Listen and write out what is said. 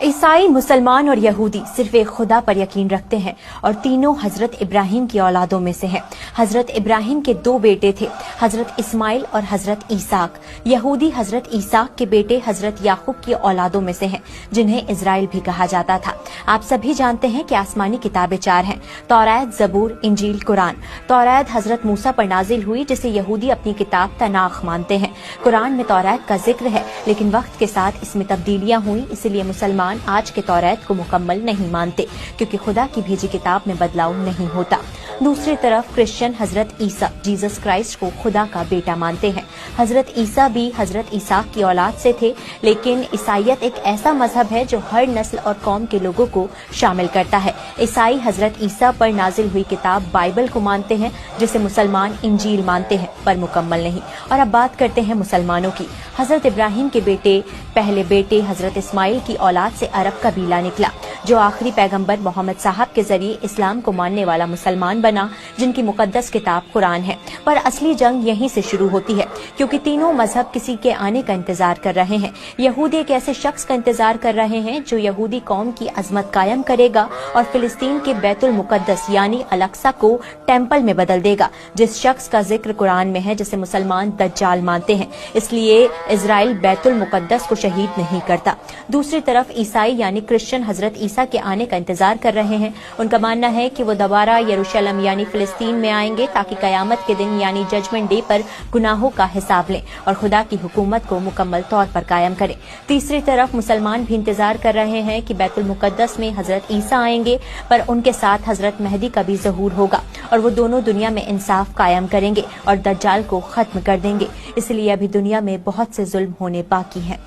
ईसाई, मुसलमान और यहूदी सिर्फ एक खुदा पर यकीन रखते हैं और तीनों हजरत इब्राहिम की औलादों में से हैं। हजरत इब्राहिम के दो बेटे थे, हजरत इस्माइल और हजरत ईसाक। यहूदी हजरत ईसाक के बेटे हजरत याकूब की औलादों में से हैं, जिन्हें इजराइल भी कहा जाता था। आप सभी जानते हैं कि आसमानी किताबें चार हैं: तौरात, जबूर, इंजील, कुरान। तौरात हजरत मूसा पर नाजिल हुई, जिसे यहूदी अपनी किताब तनाख मानते हैं। कुरान में तौरात का जिक्र है, लेकिन वक्त के साथ इसमें तब्दीलियां हुई, इसलिए मुसलमान आज के तौरात को मुकम्मल नहीं मानते, क्योंकि खुदा की भेजी किताब में बदलाव नहीं होता। दूसरी तरफ क्रिश्चियन हजरत ईसा, जीसस क्राइस्ट को खुदा का बेटा मानते हैं। हजरत ईसा भी हजरत ईसाक की औलाद से थे, लेकिन ईसाईयत एक ऐसा मजहब है जो हर नस्ल और कौम के लोगों को शामिल करता है। ईसाई हजरत ईसा पर नाजिल हुई किताब बाइबल को मानते हैं, जिसे मुसलमान इंजील मानते हैं, पर मुकम्मल नहीं। और अब बात करते हैं मुसलमानों की। हजरत इब्राहिम के पहले बेटे हजरत इस्माइल की औलाद से अरब कबीला निकला, जो आखिरी पैगंबर मोहम्मद साहब के जरिए इस्लाम को मानने वाला मुसलमान बना, जिनकी मुकद्दस किताब कुरान है। पर असली जंग यहीं से शुरू होती है, क्योंकि तीनों मजहब किसी के आने का इंतजार कर रहे हैं। यहूदी एक ऐसे शख्स का इंतजार कर रहे हैं जो यहूदी कौम की अजमत कायम करेगा और फिलिस्तीन के बैतुल मुकद्दस यानी अल-अक्सा को टेम्पल में बदल देगा, जिस शख्स का जिक्र कुरान में है, जिसे मुसलमान दज्जाल मानते हैं। इसलिए इजराइल बैतुल मुकद्दस को शहीद नहीं करता। दूसरी तरफ ईसाई यानी क्रिश्चियन हजरत ईसा के आने का इंतजार कर रहे हैं। उनका मानना है कि वो दोबारा यरूशलेम यानी फिलिस्तीन में आएंगे, ताकि कयामत के दिन यानी जजमेंट डे पर गुनाहों का हिसाब लें और खुदा की हुकूमत को मुकम्मल तौर पर कायम करें। तीसरी तरफ मुसलमान भी इंतजार कर रहे हैं कि बैतुल मुकद्दस में हजरत ईसा आएंगे, पर उनके साथ हजरत मेहदी का भी ज़हूर होगा और वो दोनों दुनिया में इंसाफ कायम करेंगे और दज्जाल को खत्म कर देंगे। इसलिए अभी दुनिया में बहुत से जुल्म होने बाकी हैं।